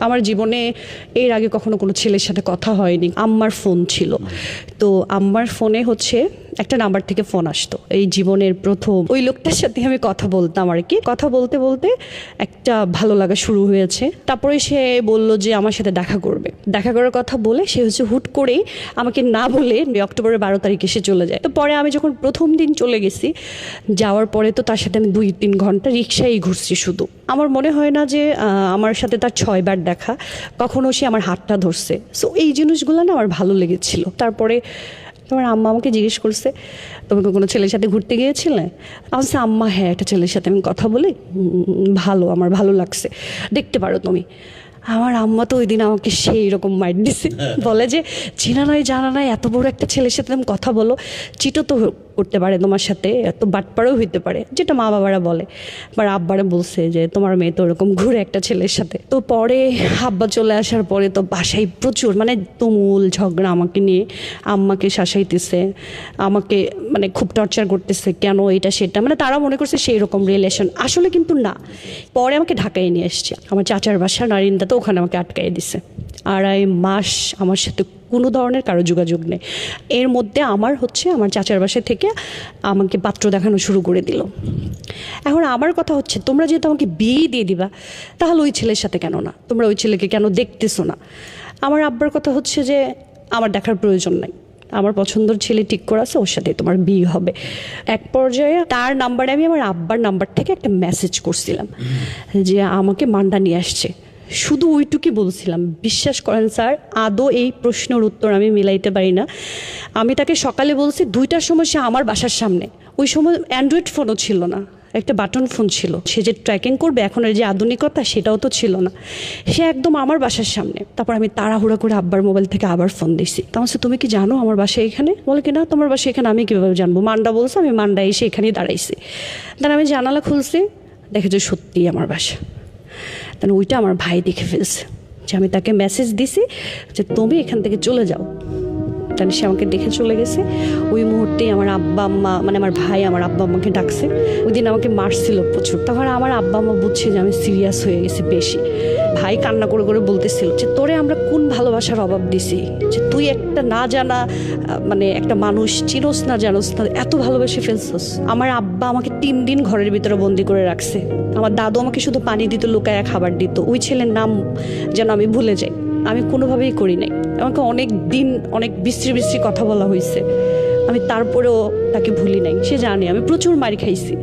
আমার জীবনে এর আগে কখনো কোনো ছেলের সাথে কথা হয়নি। আম্মার ফোন ছিল, তো আম্মার ফোনে হচ্ছে একটা নাম্বার থেকে ফোন আসতো। এই জীবনের প্রথম ওই লোকটার সাথে আমি কথা বলতাম আর কি। কথা বলতে বলতে একটা ভালো লাগা শুরু হয়েছে। তারপরে সে বলল যে আমার সাথে দেখা করবে। দেখা করার কথা বলে সে হচ্ছে হুট করেই আমাকে না বলে অক্টোবরের 12 তারিখে সে চলে যায়। তো পরে আমি যখন প্রথম দিন চলে গেছি, যাওয়ার পরে তো তার সাথে আমি 2-3 ঘন্টা রিক্সায় ঘুরছি শুধু। আমার মনে হয় না যে আমার সাথে তার 6 বার দেখা, কখনো সে আমার হাতটা ধরছে। সো এই জিনিসগুলো না আমার ভালো লেগেছিল। তারপরে তোমার আম্মা আমাকে জিজ্ঞেস করছে, তুমি কোনো ছেলের সাথে ঘুরতে গিয়েছিলে? আমি বলছি, আম্মা হ্যাঁ, একটা ছেলের সাথে আমি কথা বলি, ভালো, আমার ভালো লাগছে, দেখতে পারো তুমি। আমার আম্মা তো ওই দিন আমাকে সেই রকম মাইন্ড দিছে, বলে যে চেনা নাই জানা নাই এত বড় একটা ছেলের সাথে তুমি কথা বলো, চিটো তো করতে পারে তোমার সাথে, এত বাটপাড়াও হইতে পারে, যেটা মা বাবারা বলে। আবার আব্বারে বলছে যে তোমার মেয়ে তো ওরকম ঘুরে একটা ছেলের সাথে। তো পরে আব্বা চলে আসার পরে তো বাসায় প্রচুর মানে তুমুল ঝগড়া আমাকে নিয়ে। আম্মাকে শাসাইতেছে, আমাকে মানে খুব টর্চার করতেছে, কেন এটা সেটা, মানে তারা মনে করছে সেই রকম রিলেশন, আসলে কিন্তু না। পরে আমাকে ঢাকায় নিয়ে এসছে, আমার চাচার বাসা নারিন্দা, তো ওখানে আমাকে আটকাই দিছে। 2.5 মাস আমার সাথে কোনো ধরনের কারো যোগাযোগ নেই। এর মধ্যে আমার চাচার বাসা থেকে আমাকে পাত্র দেখানো শুরু করে দিল। এখন আমার কথা হচ্ছে, তোমরা যেহেতু আমাকে বিয়ে দিয়ে দিবা, তাহলে ওই ছেলের সাথে কেন না, তোমরা ওই ছেলেকে কেন দেখতেছো না? আমার আব্বার কথা হচ্ছে যে আমার দেখার প্রয়োজন নাই, আমার পছন্দের ছেলে ঠিক করা আছে, ওর সাথে তোমার বিয়ে হবে। এক পর্যায়ে তার নাম্বারে আমি আমার আব্বার নাম্বার থেকে একটা মেসেজ করছিলাম যে আমাকে মান্ডা নিয়ে আসছে, শুধু ওইটুকুই বলছিলাম। বিশ্বাস করেন স্যার, আদৌ এই প্রশ্নের উত্তর আমি মিলাইতে পারি না। আমি তাকে সকালে বলছি 2টার সময়, সে আমার বাসার সামনে। ওই সময় অ্যান্ড্রয়েড ফোনও ছিল না, একটা বাটন ফোন ছিল। সে যে ট্র্যাকিং করবে এখনের যে আধুনিকতা, সেটাও তো ছিল না। সে একদম আমার বাসার সামনে। তারপর আমি তাড়াহুড়া করে আব্বার মোবাইল থেকে আবার ফোন দিছি। তো আমার তুমি কি জানো আমার বাসা এখানে? বলে কি না, তোমার বাসা এখানে আমি কীভাবে জানবো? মান্ডা বলছে, আমি মান্ডা এসে এখানেই দাঁড়াইছি। তাহলে আমি জানালা খুলছি, দেখে যে সত্যিই আমার বাসা। তাহলে ওইটা আমার ভাই দেখে ফেলছে, যে আমি তাকে মেসেজ দিছি যে তুমি এখান থেকে চলে যাও। তাহলে সে আমাকে দেখে চলে গেছে। ওই মুহূর্তেই আমার আব্বা আম্মা, মানে আমার ভাই আমার আব্বা আম্মাকে ডাকছে। ওই দিন আমাকে মারছিল প্রচুর। তখন আমার আব্বা আম্মা বুঝছে যে আমি সিরিয়াস হয়ে গেছি বেশি। ভাই কান্না করে করে বলতেছিল যে তোরে আমরা কোন ভালোবাসার অভাব দিছি, যে তুই একটা না জানা মানে একটা মানুষ, চিনোস না জানোস না, এত ভালোবেসে ফেলছস। আমার আব্বা আমাকে 3 দিন ঘরের ভিতরে বন্দি করে রাখছে। আমার দাদু আমাকে শুধু পানি দিত, লুকায় খাবার দিত। ওই ছেলের নাম যেন আমি ভুলে যাই, আমি কোনোভাবেই করি নাই। আমাকে অনেক দিন অনেক বিশ্রী বিশ্রী কথা বলা হয়েছে, আমি তারপরেও তাকে ভুলি নাই। সে জানে আমি প্রচুর মার খাইছি,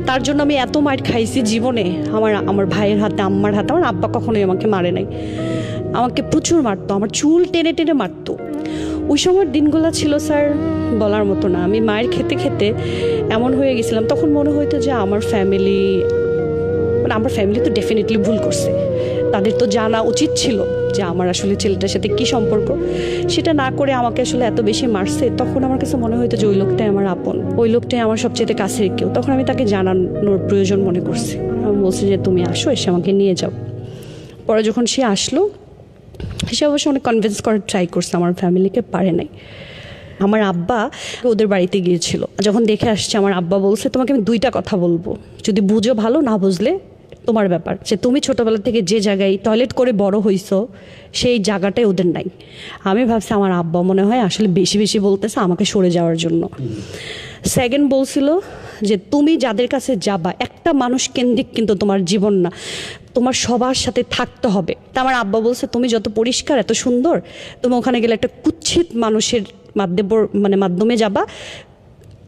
তার জন্য আমি এত মার খাইছি জীবনে। আমার ভাইয়ের হাতে, আম্মার হাতে। আমার আব্বা কখনোই আমাকে মারে নাই, আমাকে প্রচুর মারতো, আমার চুল টেনে টেনে মারতো। ওই সময়ের দিনগুলো ছিল স্যার বলার মতো না। আমি মায়ের খেতে খেতে এমন হয়ে গেছিলাম, তখন মনে হইতো যে আমার ফ্যামিলি তো ডেফিনেটলি ভুল করছে, তাদের তো জানা উচিত ছিল যে আমার আসলে ছেলেটার সাথে কি সম্পর্ক। সেটা না করে আমাকে আসলে এত বেশি মারছে। তখন আমার কাছে মনে হইতো যে ওই লোকটাই আমার আপন, ওই লোকটাই আমার সবচেয়ে কাছের কেউ। তখন আমি তাকে জানানোর প্রয়োজন মনে করছি। আমি বলছি যে তুমি আসো, এসে আমাকে নিয়ে যাও। পরে যখন সে আসলো, সে অবশ্য অনেক কনভিন্স করার ট্রাই করছে, আমার ফ্যামিলিকে পারে নাই। আমার আব্বা ওদের বাড়িতে গিয়েছিল, যখন দেখে আসছে আমার আব্বা বলছে তোমাকে আমি 2টা কথা বলবো, যদি বুঝো ভালো, না বুঝলে তোমার ব্যাপার। যে তুমি ছোটোবেলা থেকে যে জায়গায় টয়লেট করে বড় হইছো, সেই জায়গাটাই ওদের নাই। আমি ভাবছি আমার আব্বা মনে হয় আসলে বেশি বেশি বলতেছে আমাকে সরে যাওয়ার জন্য। সেকেন্ড বলছিল যে তুমি যাদের কাছে যাবা, একটা মানুষ কেন্দ্রিক কিন্তু তোমার জীবন না, তোমার সবার সাথে থাকতে হবে। তা আমার আব্বা বলছে তুমি যত পরিষ্কার, এত সুন্দর, তুমি ওখানে গেলে একটা কুৎসিত মানুষের মাধ্যমে যাবা,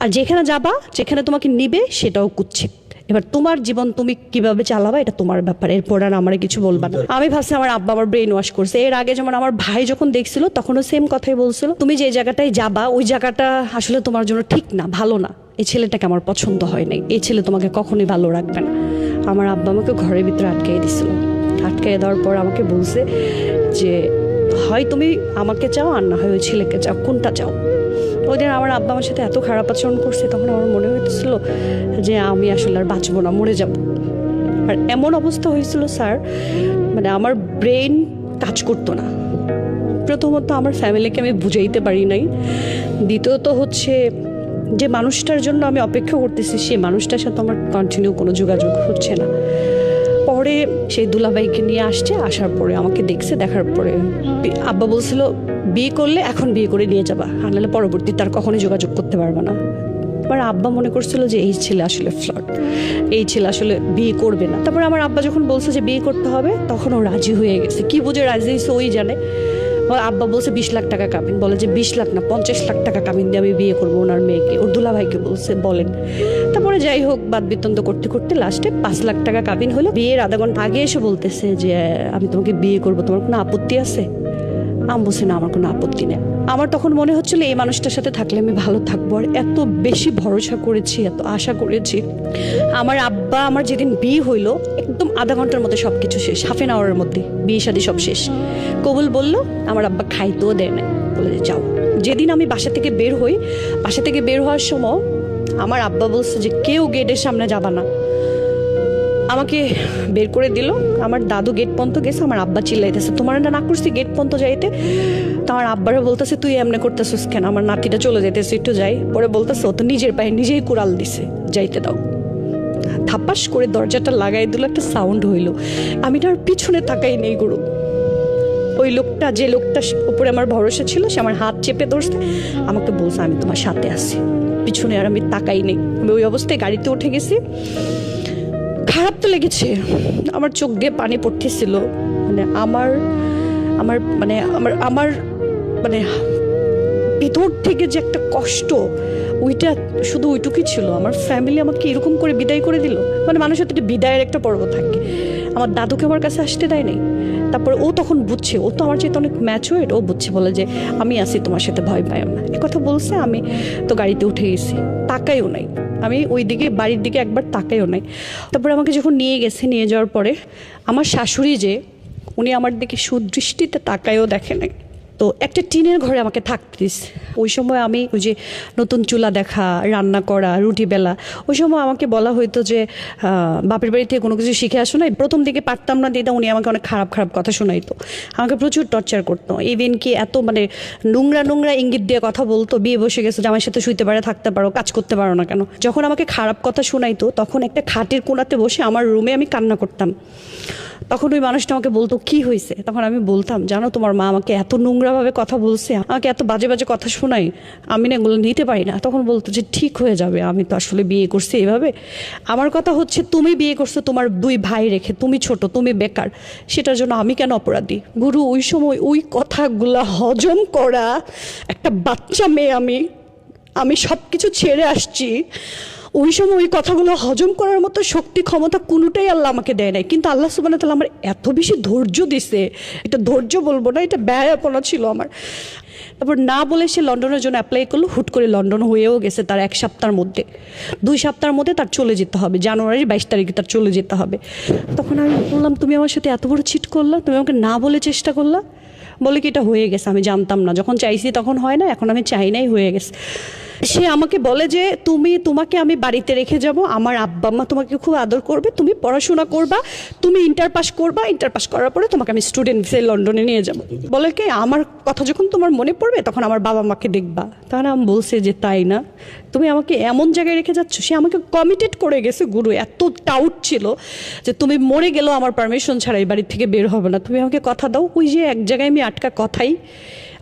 আর যেখানে যাবা, যেখানে তোমাকে নিবে, সেটাও কুৎসিত। এবার তোমার জীবন তুমি কিভাবে চালাবা, এটা তোমার ব্যাপার, এরপর আর আমার কিছু বলবা না। আমি ভাবছি আমার আব্বা আমার ব্রেন ওয়াশ করছে। এর আগে যেমন আমার ভাই যখন দেখছিল, তখনও সেম কথাই বলছিল, তুমি যে জায়গাটায় যাবা ওই জায়গাটা আসলে তোমার জন্য ঠিক না, ভালো না, এই ছেলেটাকে আমার পছন্দ হয় নাই, এই ছেলে তোমাকে কখনোই ভালো রাখবে না। আমার আব্বা আমাকে ঘরের ভিতরে আটকাই দিছিল। আটকাই দেওয়ার পর আমাকে বলছে যে হয় তুমি আমাকে চাও, আর না হয় ওই ছেলেকে চাও, কোনটা চাও? ওই দিন আমার আব্বা আমার সাথে এত খারাপ আচরণ করছে, তখন আমার মনে হয়েছিল যে আমি আসলে আর বাঁচবো না, মরে যাব। আর এমন অবস্থা হয়েছিল স্যার, মানে আমার ব্রেন কাজ করতো না। প্রথমত আমার ফ্যামিলিকে আমি বুঝাইতে পারি নাই, দ্বিতীয়ত হচ্ছে যে মানুষটার জন্য আমি অপেক্ষা করতেছি, সে মানুষটার সাথে আমার কন্টিনিউ কোনো যোগাযোগ হচ্ছে না। পরে সেই দুলাভাইকে নিয়ে আসছে, আসার পরে আমাকে দেখছে, দেখার পরে আব্বা বলছিল বিয়ে করলে এখন বিয়ে করে নিয়ে যাবা, আর নাহলে পরবর্তী তার কখনোই যোগাযোগ করতে পারবে না। এবার আব্বা মনে করছিল যে এই ছেলে আসলে ফ্লড, এই ছেলে আসলে বিয়ে করবে না। তারপরে আমার আব্বা যখন বলছে যে বিয়ে করতে হবে, তখন ও রাজি হয়ে গেছে। কি বুঝে রাজি হয়েছে ওই জানে। আব্বা বলছে 20 লাখ টাকা কাবিন, বলে যে 20 লাখ না 50 লাখ টাকা কাবিন দিয়ে আমি বিয়ে করবো ওনার মেয়েকে, ওর দুলাভাইকে বলছে বলেন। তারপরে যাই হোক বাদ বিতন্দ করতে করতে লাস্টে 5 লাখ টাকা কাবিন হলো। বিয়ের আধা ঘন্টা আগে এসে বলতেছে যে আমি তোমাকে বিয়ে করবো, তোমার কোনো আপত্তি আছে? আমি বলছি না, আমার কোনো আপত্তি নেই। আমার তখন মনে হচ্ছিল এই মানুষটার সাথে থাকলে আমি ভালো থাকবো, আর এত বেশি ভরসা করেছি, এত আশা করেছি। আমার আব্বা আমার যেদিন বিয়ে হইলো একদম আধা ঘন্টার মধ্যে সব কিছু শেষ, হাফ এন আওয়ারের মধ্যে বিয়ে শাদী সব শেষ। কবুল বললো, আমার আব্বা খাইতেও দেয় না, বলে যে যাও। যেদিন আমি বাসা থেকে বের হই, বাসা থেকে বের হওয়ার সময় আমার আব্বা বলছে যে কেউ গেটের সামনে যাবা না। আমাকে বের করে দিল। আমার দাদু গেট পর্যন্ত গেছে, আমার আব্বা চিল্লাইতেছে তোমার না করছি গেট পর্যন্ত যাইতে। তো আমার আব্বারা বলতেছে তুই এমনি করতেছিস কেন, আমার নাতিটা চলে যেতেছে, একটু যাই। পরে বলতেছে ও তো নিজের পায়ে নিজেই কুড়াল দিছে, যাইতে দাও। ধাপাস করে দরজাটা লাগাই দিল, একটা সাউন্ড হইলো। আমি তার পিছনে তাকাই নেই গুরু। ওই লোকটা, যে লোকটা উপরে আমার ভরসা ছিল, সে আমার হাত চেপে ধরছে, আমাকে বলছে আমি তোমার সাথে আছি, পিছনে আর আমি তাকাই নেই। আমি ওই অবস্থায় গাড়িতে উঠে গেছি। খারাপ তো লেগেছে, আমার চোখ দিয়ে পানি পড়তেছিল। মানে আমার আমার মানে আমার আমার মানে ভিতর থেকে যে একটা কষ্ট, ওইটা শুধু ওইটুকুই ছিল। আমার ফ্যামিলি আমাকে এরকম করে বিদায় করে দিল। মানে মানুষের তো একটা বিদায়ের একটা পর্ব থাকে। আমার দাদুকে আমার কাছে আসতে দেয় নাই। তারপরে ও তখন বুঝছে, ও তো আমার চেয়ে অনেক ম্যাচুয়ার্ড, ও বুঝছে, বলে যে আমি আছি তোমার সাথে, ভয় পাই না, এ কথা বলছে। আমি তো গাড়িতে উঠে গেছি, তাকাইও নাই আমি ওই দিকে, বাড়ির দিকে একবার তাকাইও নাই। তারপরে আমাকে যখন নিয়ে গেছে, নিয়ে যাওয়ার পরে আমার শাশুড়ি যে, উনি আমার দিকে সুদৃষ্টিতে তাকায়ও দেখে নাই। তো একটা টিনের ঘরে আমাকে থাকতে দিস। ওই সময় আমি ওই যে নতুন চুলা দেখা, রান্না করা, রুটি বেলা, ওই সময় আমাকে বলা হইতো যে বাপের বাড়ি থেকে কোনো কিছু শিখে আসো না। প্রথম দিকে পারতাম না দিদা, উনি আমাকে অনেক খারাপ খারাপ কথা শোনাইতো, আমাকে প্রচুর টর্চার করতো। ইভেন কি এত মানে নোংরা নোংরা ইঙ্গিত দিয়ে কথা বলতো, বিয়ে বসে গেছো, জামাইয়ের সাথে শুইতে পারে, থাকতে পারো, কাজ করতে পারো না কেন। যখন আমাকে খারাপ কথা শোনাইতো, তখন একটা খাটের কোণাতে বসে আমার রুমে আমি কান্না করতাম। তখন ওই মানুষটা আমাকে বলতো কি হয়েছে, তখন আমি বলতাম জানো তোমার মা আমাকে এত নোংরাভাবে কথা বলছে, আমাকে এত বাজে বাজে কথা শোনাই, আমি না এগুলো নিতে পারি না। তখন বলতো যে ঠিক হয়ে যাবে, আমি তো আসলে বিয়ে করছি এইভাবে। আমার কথা হচ্ছে তুমি বিয়ে করছো তোমার 2 ভাই রেখে, তুমি ছোট, তুমি বেকার, সেটার জন্য আমি কেন অপরাধী? গুরু ওই সময় ওই কথাগুলা হজম করা একটা বাচ্চা মেয়ে, আমি সব কিছু ছেড়ে আসছি, ওই সময় ওই কথাগুলো হজম করার মতো শক্তি ক্ষমতা কোনোটাই আল্লাহ আমাকে দেয় নাই। কিন্তু আল্লাহ সুবহানাহু ওয়া তাআলা আমার এত বেশি ধৈর্য দিছে, এটা ধৈর্য বলবো না, এটা ব্যয়াপনা ছিল আমার। তারপর না বলে সে লন্ডনের জন্য অ্যাপ্লাই করলো, হুট করে লন্ডন হয়েও গেছে তার 1 সপ্তাহের মধ্যে, 2 সপ্তাহের মধ্যে তার চলে যেতে হবে, জানুয়ারির 22 তারিখে তার চলে যেতে হবে। তখন আমি বললাম তুমি আমার সাথে এত বড় চিট করলা, তুমি আমাকে না বলে চেষ্টা করলা। বলে কি এটা হয়ে গেছে, আমি জানতাম না, যখন চাইছি তখন হয় না, এখন আমি চাই নাই, হয়ে গেছে। সে আমাকে বলে যে তোমাকে আমি বাড়িতে রেখে যাব, আমার আব্বা আম্মা তোমাকে খুব আদর করবে, তুমি পড়াশোনা করবা, তুমি ইন্টার পাস করবা, ইন্টার পাস করার পরে তোমাকে আমি স্টুডেন্ট ভিসায় লন্ডনে নিয়ে যাব। বলে কি আমার কথা যখন তোমার মনে পড়বে তখন আমার বাবা মাকে দেখবা। তাহলে আমি বলছে যে তাই না, তুমি আমাকে এমন জায়গায় রেখে যাচ্ছ। সে আমাকে কমিটেড করে গেছে গুরু, এত টাউট ছিল যে তুমি মরে গেলেও আমার পারমিশন ছাড়াই বাড়ি থেকে বের হবে না, তুমি আমাকে কথা দাও। ওই যে এক জায়গায় আমি আটকা কথাই,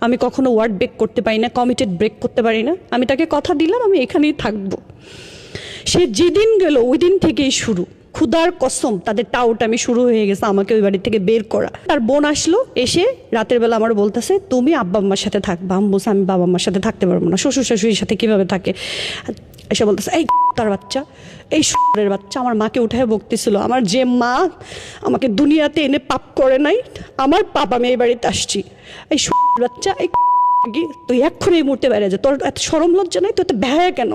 আমি কখনো ওয়ার্ড ব্রেক করতে পারি না, কমিটেড ব্রেক করতে পারি না। আমি তাকে কথা দিলাম আমি এখানেই থাকবো। সে যেদিন গেল ওই দিন থেকেই শুরু, ক্ষুধার কসম তাদের টাউট আমি শুরু হয়ে গেছে আমাকে ওই বাড়ি থেকে বের করা। তার বোন আসলো, এসে রাতের বেলা আমার বলতেছে তুমি আব্বা আম্মার সাথে থাকবা। আমি বলছি আমি বাবা আম্মার সাথে থাকতে পারবো না, শ্বশুর শাশুড়ির সাথে কিভাবে থাকে। এসে বলতেছে এই তার বাচ্চা, এই শুরের বাচ্চা, আমার মাকে উঠে বকতেছিল। আমার যে মা আমাকে দুনিয়াতে এনে পাপ করে নাই, আমার পাপ আমি এই বাড়িতে আসছি। এই শুরের বাচ্চা, এই তুই এক্ষুনি এই মুহূর্তে বেড়ে যা, তোর এত শরম লজ্জা নাই, তুই এত ভ্যায়া কেন?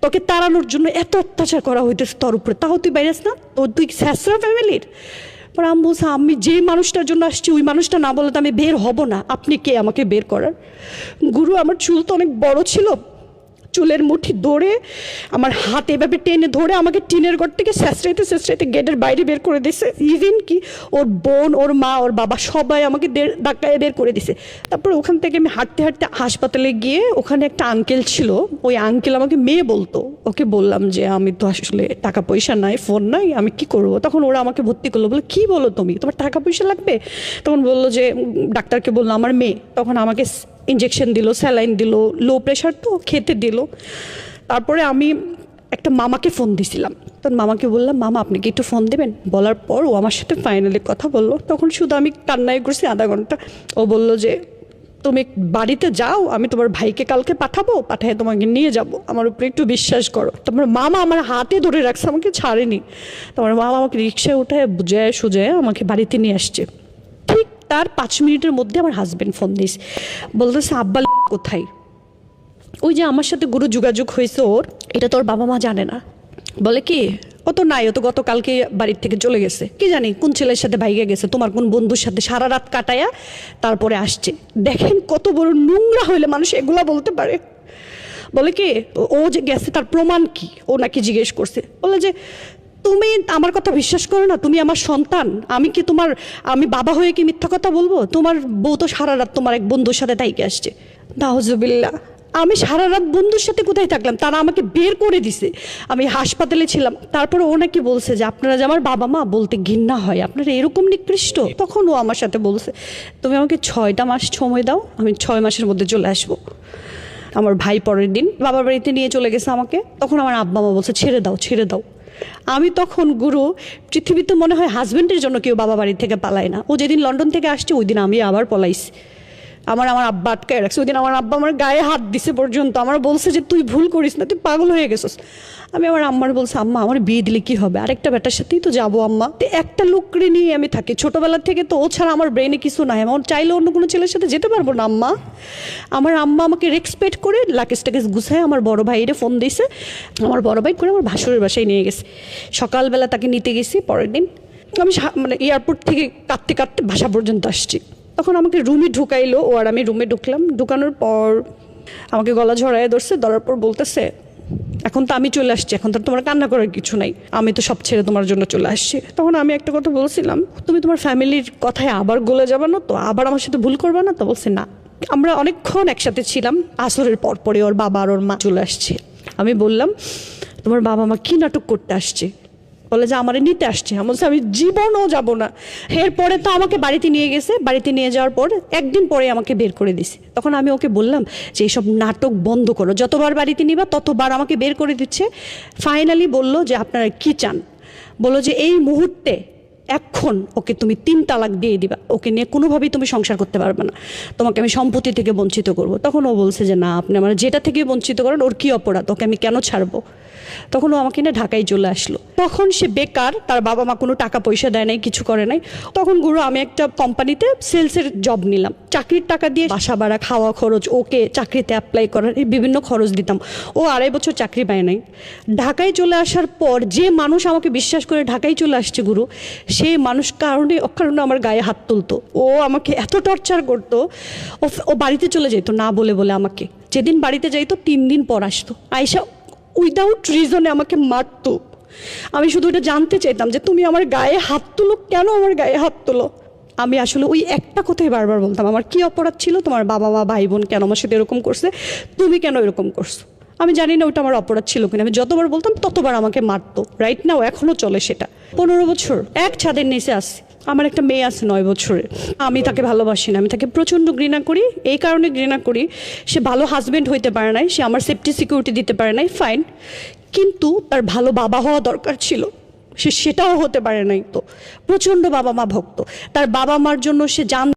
তোকে তাড়ানোর জন্য এত অত্যাচার করা হইতেছে তোর উপরে, তাও তুই বাইরেস না, তুই স্যাসরা ফ্যামিলির। পরে আমি বলছি আমি যে মানুষটার জন্য আসছি ওই মানুষটা না বলে তো আমি বের হব না, আপনি কে আমাকে বের করার? গুরু আমার চুল তো অনেক বড় ছিল, চুলের মুঠি ধরে আমার হাতে এভাবে টেনে ধরে আমাকে টিনের ঘর থেকে শেষরাইতে গেটের বাইরে বের করে দিয়েছে। ইভেন কি ওর বোন, ওর মা, ওর বাবা সবাই আমাকে ধাক্কায় বের করে দিছে। তারপর ওখান থেকে আমি হাঁটতে হাঁটতে হাসপাতালে গিয়ে ওখানে একটা আঙ্কেল ছিল, ওই আঙ্কেল আমাকে মেয়ে বলতো। ওকে বললাম যে আমি তো আসলে টাকা পয়সা নাই, ফোন নাই, আমি কি করবো। তখন ওরা আমাকে ভর্তি করলো, বলে কি বলো তুমি, তোমার টাকা পয়সা লাগবে? তখন বললো যে ডাক্তারকে বললো আমার মেয়ে। তখন আমাকে ইঞ্জেকশন দিল, স্যালাইন দিল, লো প্রেশার তো খেতে দিল। তারপরে আমি একটা মামাকে ফোন দিছিলাম, তখন মামাকে বললাম মামা আপনি কি একটু ফোন দেবেন। বলার পর ও আমার সাথে ফাইনালি কথা বললো। তখন শুধু আমি কান্নাই করছি আধা ঘন্টা। ও বললো যে তুমি বাড়িতে যাও, আমি তোমার ভাইকে কালকে পাঠাবো, পাঠিয়ে তোমাকে নিয়ে যাব, আমার উপরে একটু বিশ্বাস করো। তোমার মামা আমার হাতে ধরে রাখছে, আমাকে ছাড়েনি। তোমার মামা আমাকে রিক্সায় উঠায় বুঝায় সুজায় আমাকে বাড়িতে নিয়ে আসছে। ঠিক তার 5 মিনিটের মধ্যে আমার হাজব্যান্ড ফোন দিস, বলতেছে আব্বা কোথায়। ওই যে আমার সাথে গুরু যোগাযোগ হয়েছে ওর, এটা তোর বাবা মা জানে না। বলে কি ও তো নাই, ও তো গতকালকে বাড়ির থেকে চলে গেছে, কি জানি কোন ছেলের সাথে ভাইগে গেছে, তোমার কোন বন্ধুর সাথে সারা রাত কাটায়া তারপরে আসছে। দেখেন কত বড় নোংরা হইলে মানুষ এগুলা বলতে পারে। বলে কি ও যে গেছে তার প্রমাণ কি, ও নাকি জিজ্ঞেস করছে। বলে যে তুমি আমার কথা বিশ্বাস করো না, তুমি আমার সন্তান, আমি কি তোমার, আমি বাবা হয়ে কি মিথ্যা কথা বলবো? তোমার বউ তো সারা রাত তোমার এক বন্ধুর সাথে তাইকে আসছে। নাউজুবিল্লাহ, আমি সারা রাত বন্ধুর সাথে কোথায় থাকলাম, তারা আমাকে বের করে দিছে, আমি হাসপাতালে ছিলাম। তারপরে ও নাকি বলছে যে আপনারা যে আমার বাবা মা বলতে ঘৃণা হয়, আপনারা এরকম নিকৃষ্ট। তখন ও আমার সাথে বলছে তুমি আমাকে 6টা মাস সময় দাও, আমি 6 মাসের মধ্যে চলে আসবো। আমার ভাই পরের দিন বাবার বাড়িতে নিয়ে চলে গেছে আমাকে। তখন আমার আব্বা মা বলছে ছেড়ে দাও ছেড়ে দাও। আমি তখন গুরু, পৃথিবীতে মনে হয় হাজব্যান্ডের জন্য কেউ বাবা বাড়ি থেকে পালায় না। ও যেদিন লন্ডন থেকে আসছে ওই দিন আমি আবার পলাইছি। আমার আব্বা আটকায় রাখছে। ওই দিন আমার আব্বা আমার গায়ে হাত দিছে পর্যন্ত, আমার বলছে যে তুই ভুল করিস না, তুই পাগল হয়ে গেছিস। আমি আমার আম্মার বলছি আম্মা আমার বিয়ে দিলে কি হবে, আরেকটা বেটার সাথেই তো যাবো আম্মা। একটা লোকরে নিয়ে আমি থাকি, ছোটবেলা থেকে তো ও ছাড়া আমার ব্রেনে কিছু নাই, আমার চাইলে অন্য কোনো ছেলের সাথে যেতে পারবো না আম্মা। আমার আম্মা আমাকে রেসপেক্ট করে লাগেজ টাগেজ গুছায় আমার বড় ভাইরে ফোন দিয়েছে। আমার বড় ভাই করে আমার ভাসুরের বাসায় নিয়ে গেছে। সকালবেলা তাকে নিতে গেছি, পরের দিন আমি মানে এয়ারপোর্ট থেকে কাঁদতে কাঁদতে বাসা পর্যন্ত আসছি। তখন আমাকে রুমে ঢুকাইলো ও, আর আমি রুমে ঢুকলাম। ঢুকানোর পর আমাকে গলা ঝরায় ধরছে, ধরার পর বলতেছে এখন তো আমি চলে আসছি, এখন তো তোমার কান্না করার কিছু নাই, আমি তো সব ছেড়ে তোমার জন্য চলে আসছি। তখন আমি একটা কথা বলছিলাম, তুমি তোমার ফ্যামিলির কথায় আবার গলে যাবে না তো, আবার আমার সাথে ভুল করবে না তো? বলছে না। আমরা অনেকক্ষণ একসাথে ছিলাম। আসরের পর পরে ওর বাবা আর ওর মা চলে আসছে। আমি বললাম তোমার বাবা মা কি নাটক করতে আসছে? বলে যে আমারে নিতে আসছে। আমি বলছি আমি জীবনও যাব না। এরপরে তো আমাকে বাড়িতে নিয়ে গেছে, বাড়িতে নিয়ে যাওয়ার পর একদিন পরে আমাকে বের করে দিছে। তখন আমি ওকে বললাম যে এইসব নাটক বন্ধ করো, যতবার বাড়িতে নিবা ততবার আমাকে বের করে দিচ্ছে। ফাইনালি বলল যে আপনারা কি চান? বললো যে এই মুহূর্তে এখন ওকে তুমি 3 তালাক দিয়ে দিবা, ওকে নিয়ে কোনোভাবেই তুমি সংসার করতে পারবে না, তোমাকে আমি সম্পত্তি থেকে বঞ্চিত করব। তখন ও বলছে যে না, আপনি আমার যেটা থেকে বঞ্চিত করেন ওর কি অপরাধ, ওকে আমি কেন ছাড়বো? তখন ও আমাকে নিয়ে ঢাকায় চলে আসলো। তখন সে বেকার, তার বাবা মা কোনো টাকা পয়সা দেয় নাই, কিছু করে নাই। তখন গুরু আমি একটা কোম্পানিতে সেলসের জব নিলাম, চাকরির টাকা দিয়ে বাসা ভাড়া, খাওয়া খরচ, ওকে চাকরিতে অ্যাপ্লাই করার বিভিন্ন খরচ দিতাম। ও 2.5 বছর চাকরি পায় নাই। ঢাকায় চলে আসার পর যে মানুষ আমাকে বিশ্বাস করে ঢাকায় চলে আসছে গুরু, সেই মানুষ কারণে অকারণে আমার গায়ে হাত তুলতো। ও আমাকে এত টর্চার করতো, ও বাড়িতে চলে যেত না বলে বলে আমাকে। যেদিন বাড়িতে যাইতো 3 দিন পর আসতো, আয়সা উইদাউট রিজনে আমাকে মারতো। আমি শুধু এটা জানতে চাইতাম যে তুমি আমার গায়ে হাত তুলো কেন, আমার গায়ে হাত তুলো। আমি আসলে ওই একটা কথাই বারবার বলতাম, আমার কি অপরাধ ছিল, তোমার বাবা মা ভাই বোন কেন আমার সাথে এরকম করছে, তুমি কেন এরকম করছো? আমি জানি না ওইটা আমার অপরাধ ছিল কিনা। আমি যতবার বলতাম ততবার আমাকে মারতো। রাইট নাও এখনও চলে সেটা। 15 বছর এক ছাদের নিচে আসছি। আমার একটা মেয়ে আছে 9 বছরের। আমি তাকে ভালোবাসি না, আমি তাকে প্রচণ্ড ঘৃণা করি। এই কারণে ঘৃণা করি, সে ভালো হাজব্যান্ড হইতে পারে নাই, সে আমার সেফটি সিকিউরিটি দিতে পারে নাই, ফাইন, কিন্তু তার ভালো বাবা হওয়া দরকার ছিল, সে সেটাও হতে পারে নাই। তো প্রচণ্ড বাবা মা ভক্ত, তার বাবা মার জন্য সে জান